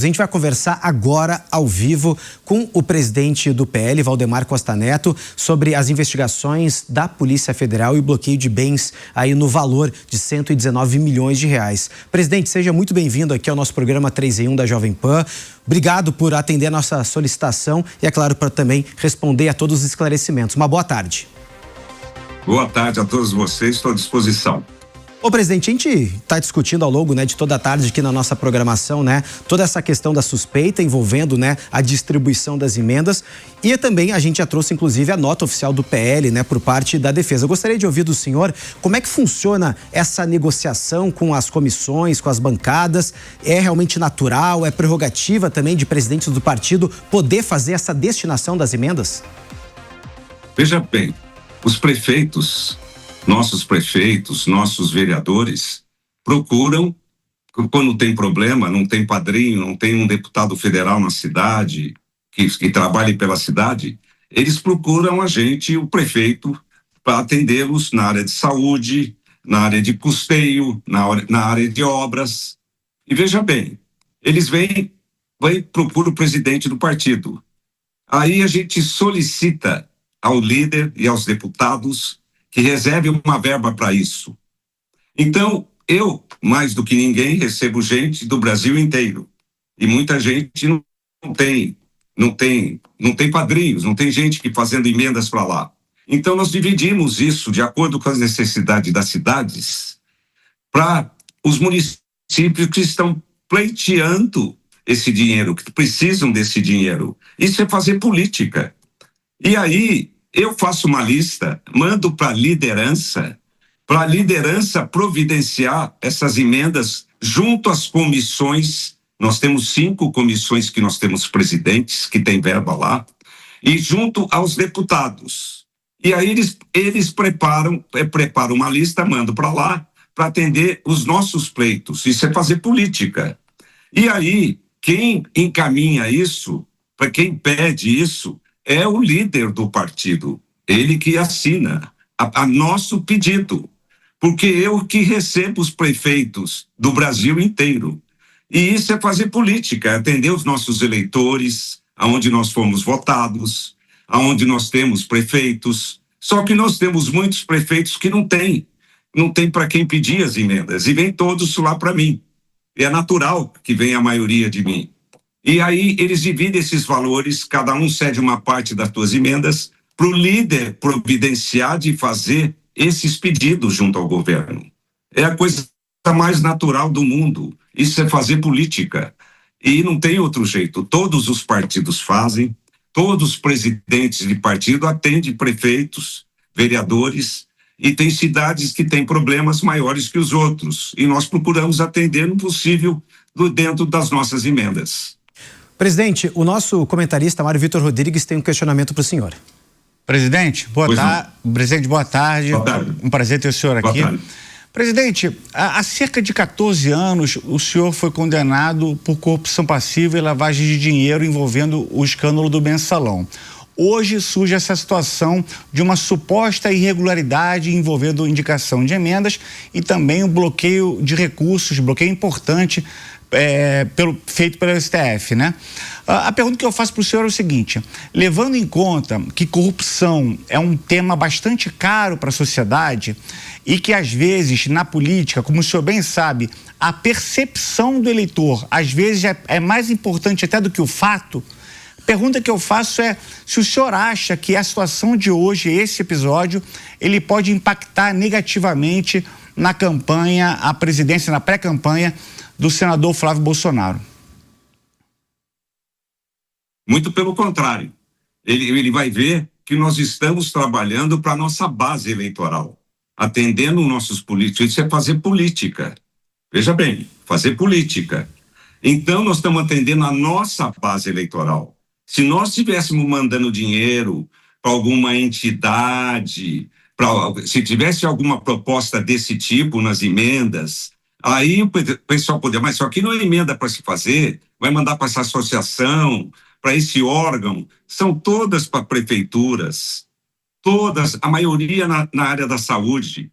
A gente vai conversar agora, ao vivo, com o presidente do PL, Valdemar Costa Neto, sobre as investigações da Polícia Federal e o bloqueio de bens aí no valor de 119 milhões de reais. Presidente, seja muito bem-vindo aqui ao nosso programa 3 em 1 da Jovem Pan. Obrigado por atender a nossa solicitação e, é claro, para também responder a todos os esclarecimentos. Uma boa tarde. Boa tarde a todos vocês, estou à disposição. Ô, presidente, a gente está discutindo ao longo, de toda a tarde aqui na nossa programação, toda essa questão da suspeita envolvendo, a distribuição das emendas, e também a gente já trouxe, inclusive, a nota oficial do PL, por parte da defesa. Eu gostaria de ouvir do senhor como é que funciona essa negociação com as comissões, com as bancadas. É realmente natural, é prerrogativa também de presidentes do partido poder fazer essa destinação das emendas? Veja bem, os prefeitos, nossos vereadores procuram, quando tem problema, não tem padrinho, não tem um deputado federal na cidade que trabalhe pela cidade, eles procuram a gente, o prefeito, para atendê-los na área de saúde, na área de custeio, na área de obras. E veja bem, eles procuram o presidente do partido. Aí a gente solicita ao líder e aos deputados que reserve uma verba para isso. Então, eu, mais do que ninguém, recebo gente do Brasil inteiro. E muita gente não tem padrinhos, não tem gente que fazendo emendas para lá. Então, nós dividimos isso de acordo com as necessidades das cidades para os municípios que estão pleiteando esse dinheiro, que precisam desse dinheiro. Isso é fazer política. E aí, eu faço uma lista, mando para a liderança providenciar essas emendas junto às comissões. Nós temos 5 comissões que nós temos presidentes, que tem verba lá, e junto aos deputados. E aí eles preparam uma lista, mandam para lá, para atender os nossos pleitos. Isso é fazer política. E aí, quem encaminha isso, para quem pede isso, é o líder do partido, ele que assina a nosso pedido, porque eu que recebo os prefeitos do Brasil inteiro. E isso é fazer política, é atender os nossos eleitores, aonde nós fomos votados, aonde nós temos prefeitos. Só que nós temos muitos prefeitos que não tem para quem pedir as emendas, e vem todos lá para mim. É natural que venha a maioria de mim. E aí eles dividem esses valores, cada um cede uma parte das suas emendas para o líder providenciar de fazer esses pedidos junto ao governo. É a coisa mais natural do mundo. Isso é fazer política. E não tem outro jeito. Todos os partidos fazem, todos os presidentes de partido atendem prefeitos, vereadores, e tem cidades que têm problemas maiores que os outros. E nós procuramos atender no possível dentro das nossas emendas. Presidente, o nosso comentarista, Mário Vitor Rodrigues, tem um questionamento para o senhor. Presidente, boa tarde. Presidente, boa tarde. Boa tarde. Um prazer ter o senhor aqui. Boa tarde. Presidente, há cerca de 14 anos, o senhor foi condenado por corrupção passiva e lavagem de dinheiro envolvendo o escândalo do Mensalão. Hoje surge essa situação de uma suposta irregularidade envolvendo indicação de emendas e também o bloqueio de recursos, bloqueio importante feito pelo STF, né? A pergunta que eu faço para o senhor é o seguinte: levando em conta que corrupção é um tema bastante caro para a sociedade e que às vezes na política, como o senhor bem sabe, a percepção do eleitor às vezes é mais importante até do que o fato. A pergunta que eu faço é se o senhor acha que a situação de hoje, esse episódio, ele pode impactar negativamente na campanha, a presidência, na pré-campanha do senador Flávio Bolsonaro. Muito pelo contrário. Ele vai ver que nós estamos trabalhando para a nossa base eleitoral, atendendo nossos políticos. Isso é fazer política. Veja bem, fazer política. Então, nós estamos atendendo a nossa base eleitoral. Se nós estivéssemos mandando dinheiro para alguma entidade, se tivesse alguma proposta desse tipo nas emendas, aí o pessoal poderia, mas só que não é emenda para se fazer, vai mandar para essa associação, para esse órgão, são todas para prefeituras, todas, a maioria na área da saúde,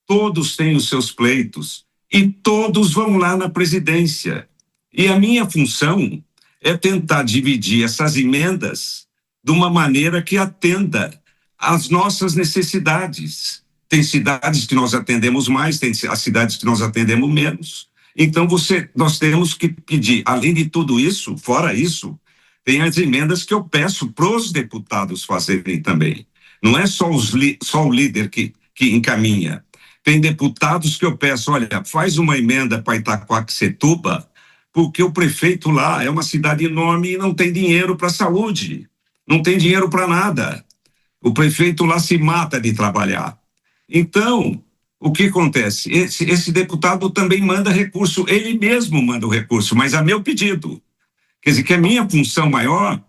todos têm os seus pleitos e todos vão lá na presidência. E a minha função é tentar dividir essas emendas de uma maneira que atenda às nossas necessidades. Tem cidades que nós atendemos mais, tem as cidades que nós atendemos menos. Então, nós temos que pedir, além de tudo isso, fora isso, tem as emendas que eu peço para os deputados fazerem também. Não é só o líder que encaminha. Tem deputados que eu peço, olha, faz uma emenda para Itaquaquecetuba, porque o prefeito lá é uma cidade enorme e não tem dinheiro para saúde, não tem dinheiro para nada. O prefeito lá se mata de trabalhar. Então, o que acontece? Esse deputado também manda recurso, ele mesmo manda o recurso, mas a meu pedido. Quer dizer, que a minha função maior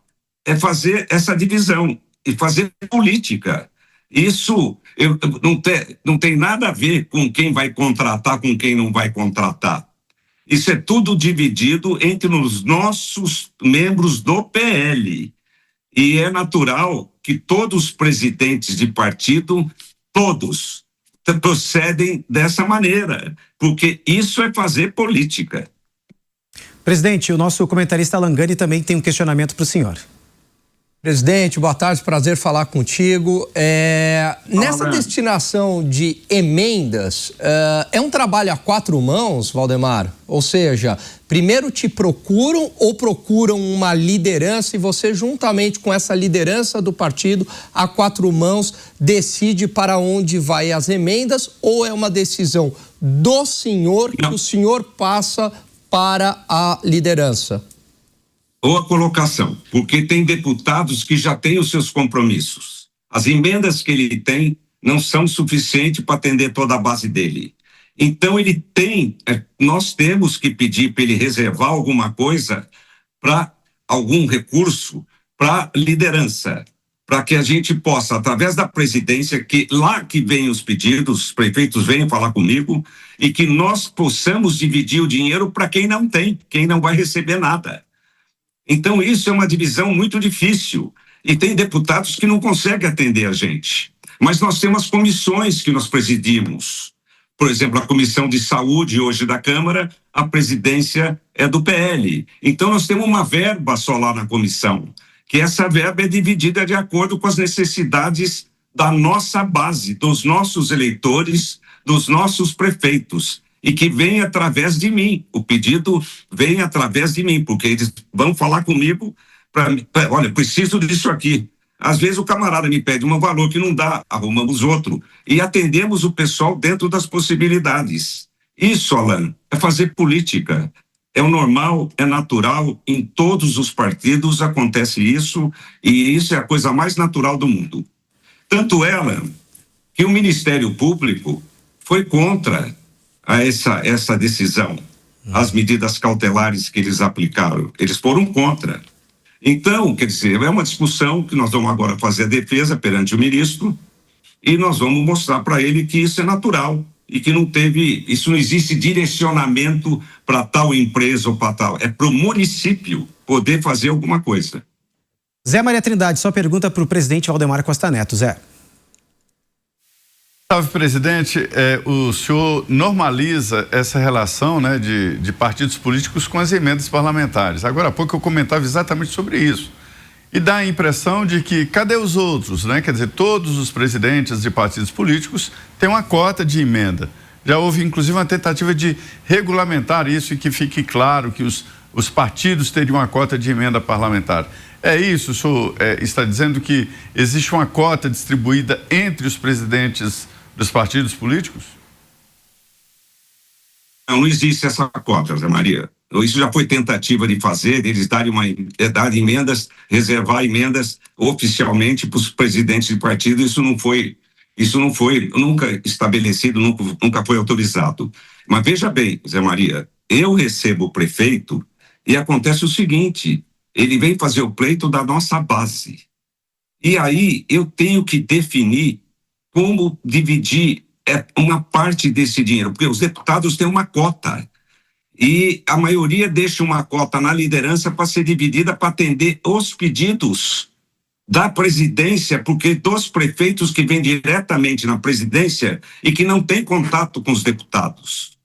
é fazer essa divisão e fazer política. Isso não tem nada a ver com quem vai contratar, com quem não vai contratar. Isso é tudo dividido entre os nossos membros do PL. E é natural que todos os presidentes de partido, todos, procedem dessa maneira, porque isso é fazer política. Presidente, o nosso comentarista Langani também tem um questionamento para o senhor. Presidente, boa tarde, prazer falar contigo. Nessa destinação de emendas, é um trabalho a 4 mãos, Valdemar? Ou seja, primeiro te procuram ou procuram uma liderança e você, juntamente com essa liderança do partido, a 4 mãos, decide para onde vai as emendas, ou é uma decisão do senhor que o senhor passa para a liderança? Ou a colocação, porque tem deputados que já têm os seus compromissos. As emendas que ele tem não são suficientes para atender toda a base dele. Então nós temos que pedir para ele reservar alguma coisa para algum recurso para liderança, para que a gente possa, através da presidência, que lá que vem os pedidos, os prefeitos venham falar comigo e que nós possamos dividir o dinheiro para quem não tem, quem não vai receber nada. Então, isso é uma divisão muito difícil e tem deputados que não conseguem atender a gente. Mas nós temos comissões que nós presidimos. Por exemplo, a Comissão de Saúde hoje da Câmara, a presidência é do PL. Então, nós temos uma verba só lá na comissão, que essa verba é dividida de acordo com as necessidades da nossa base, dos nossos eleitores, dos nossos prefeitos. E que vem através de mim, o pedido vem através de mim, porque eles vão falar comigo olha, preciso disso aqui. Às vezes o camarada me pede um valor que não dá, arrumamos outro e atendemos o pessoal dentro das possibilidades. Isso, Alan, é fazer política. É o normal, é natural, em todos os partidos acontece isso e isso é a coisa mais natural do mundo. Tanto é, Alan, que o Ministério Público foi contra essa decisão, as medidas cautelares que eles aplicaram, eles foram contra. Então, quer dizer, é uma discussão que nós vamos agora fazer a defesa perante o ministro e nós vamos mostrar para ele que isso é natural e que isso não existe direcionamento para tal empresa ou para tal, é para o município poder fazer alguma coisa. Zé Maria Trindade, só pergunta para o presidente Valdemar Costa Neto. Zé. Salve, presidente. O senhor normaliza essa relação, né, de partidos políticos com as emendas parlamentares. Agora há pouco eu comentava exatamente sobre isso. E dá a impressão de que cadê os outros, né? Quer dizer, todos os presidentes de partidos políticos têm uma cota de emenda. Já houve, inclusive, uma tentativa de regulamentar isso e que fique claro que os partidos teriam uma cota de emenda parlamentar. É isso? O senhor está dizendo que existe uma cota distribuída entre os presidentes dos partidos políticos? Não existe essa cota, Zé Maria. Isso já foi tentativa de fazer, deles darem dar emendas, reservar emendas oficialmente para os presidentes de partido. Isso não foi nunca estabelecido, nunca foi autorizado. Mas veja bem, Zé Maria, eu recebo o prefeito e acontece o seguinte, ele vem fazer o pleito da nossa base. E aí eu tenho que definir como dividir uma parte desse dinheiro, porque os deputados têm uma cota e a maioria deixa uma cota na liderança para ser dividida para atender os pedidos da presidência, porque dos prefeitos que vêm diretamente na presidência e que não têm contato com os deputados.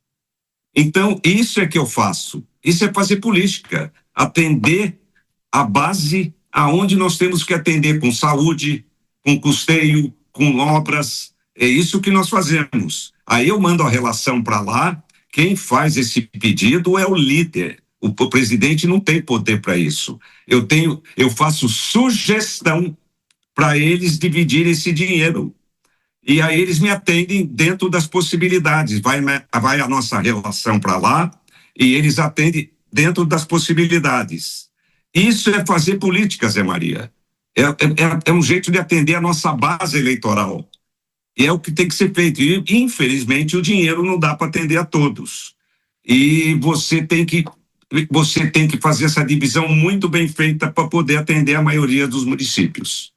Então, isso é que eu faço. Isso é fazer política, atender a base aonde nós temos que atender, com saúde, com custeio, com obras. É isso que nós fazemos. Aí eu mando a relação para lá, quem faz esse pedido é o líder. O presidente não tem poder para isso. Eu faço sugestão para eles dividirem esse dinheiro. E aí eles me atendem dentro das possibilidades. Vai a nossa relação para lá e eles atendem dentro das possibilidades. Isso é fazer política, Zé Maria. É um jeito de atender a nossa base eleitoral. E é o que tem que ser feito. E, infelizmente, o dinheiro não dá para atender a todos. E você tem que fazer essa divisão muito bem feita para poder atender a maioria dos municípios.